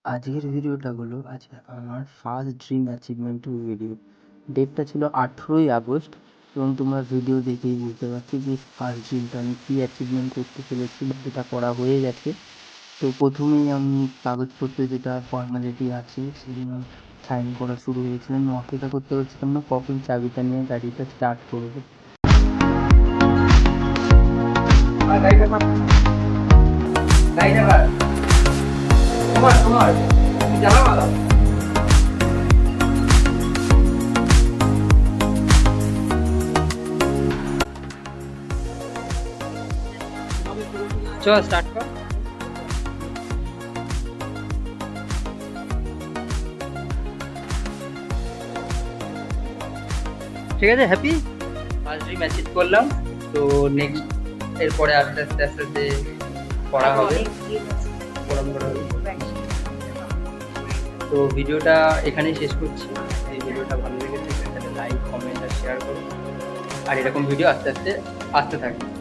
আজকের ভিডিওটা হলো আজকে আমার ফার্স্ট ড্রিম অ্যাচিভমেন্টের ভিডিও। ডেটটা ছিল 18ই আগস্ট এবং তোমরা ভিডিও দেখেই বুঝতে পারছি যে ফার্স্ট ড্রিমটা আমি কী অ্যাচিভমেন্ট করতে চলেছি, যেটা করা হয়ে গেছে। তো প্রথমেই আমি কাগজপত্রে যেটা ফর্মালিটি আছে সেগুলো সাইন করা শুরু হয়েছিলাম। আমি অপেক্ষা করতে পারছিলাম না কখন চাবিটা নিয়ে গাড়িটা স্টার্ট করবো। চল স্টার্ট কর। ঠিক আছে, হ্যাপি ফার্স্ট ড্রিম অ্যাচিভ করলাম। তো নেক্সট এরপরে আস্তে আস্তে আস্তে আস্তে করা হবে, প্রোগ্রাম করা হবে। তো ভিডিওটা এখানেই শেষ করছি। এই ভিডিওটা ভালো লেগেছে তাহলে লাইক, কমেন্ট আর শেয়ার করুন। আর এরকম ভিডিও আস্তে আস্তে আসতে থাকে।